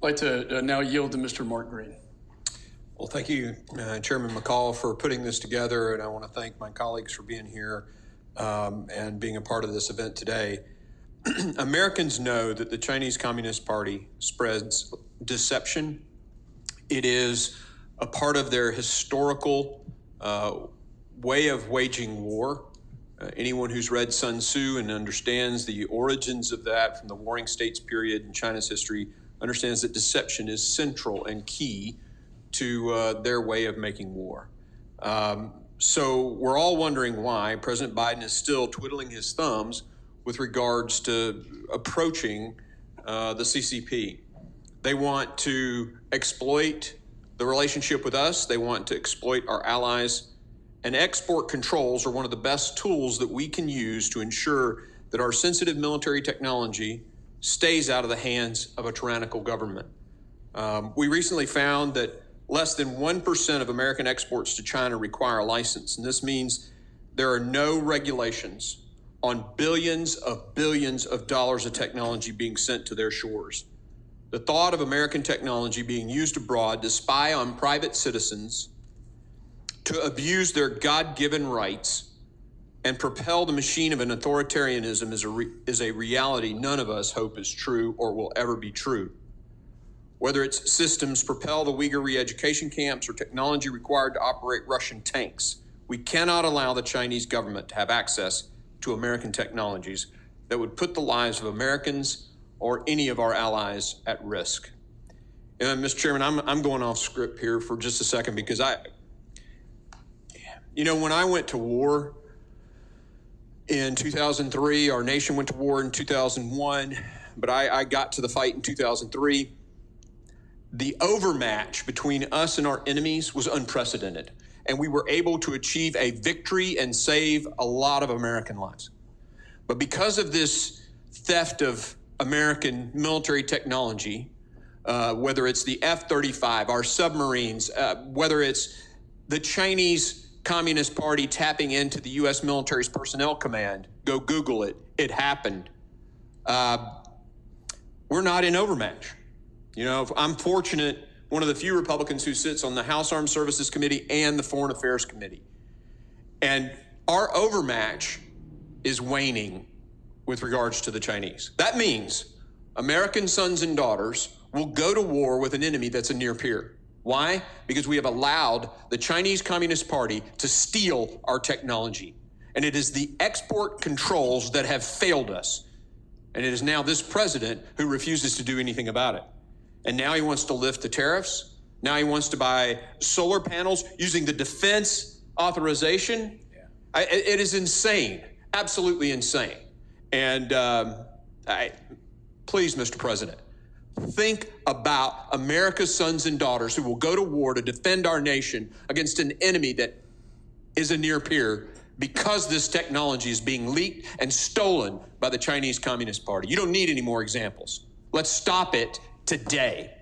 I'd like to now yield to Mr. Mark Green. Well, thank you, Chairman McCall, for putting this together, and I want to thank my colleagues for being here and being a part of this event today. Americans know that the Chinese Communist Party spreads deception. It is a part of their historical way of waging war. Anyone who's read Sun Tzu and understands the origins of that from the Warring States period in China's history understands that deception is central and key to their way of making war. So we're all wondering why President Biden is still twiddling his thumbs with regards to approaching the CCP. They want to exploit the relationship with us. They want to exploit our allies. And export controls are one of the best tools that we can use to ensure that our sensitive military technology stays out of the hands of a tyrannical government. We recently found that less than 1% of American exports to China require a license, and this means there are no regulations on billions of dollars of technology being sent to their shores. The thought of American technology being used abroad to spy on private citizens, to abuse their God-given rights, and propel the machine of an authoritarianism is a reality none of us hope is true or will ever be true. Whether its systems propel the Uyghur re-education camps or technology required to operate Russian tanks, we cannot allow the Chinese government to have access to American technologies that would put the lives of Americans or any of our allies at risk. And Mr. Chairman, I'm going off script here for just a second because when I went to war in 2003, our nation went to war in 2001, but I got to the fight in 2003. The overmatch between us and our enemies was unprecedented, and we were able to achieve a victory and save a lot of American lives. But because of this theft of American military technology, whether it's the F-35, our submarines, whether it's the Chinese Communist Party tapping into the U.S. military's personnel command, go Google it, it happened. We're not in overmatch. I'm fortunate, one of the few Republicans who sits on the House Armed Services Committee and the Foreign Affairs Committee. And our overmatch is waning with regards to the Chinese. That means American sons and daughters will go to war with an enemy that's a near peer. Why? Because we have allowed the Chinese Communist Party to steal our technology. And it is the export controls that have failed us. And it is now this president who refuses to do anything about it. And now he wants to lift the tariffs. Now he wants to buy solar panels using the defense authorization. Yeah. It is insane, absolutely insane. And please, Mr. President, think about America's sons and daughters who will go to war to defend our nation against an enemy that is a near peer because this technology is being leaked and stolen by the Chinese Communist Party. You don't need any more examples. Let's stop it today.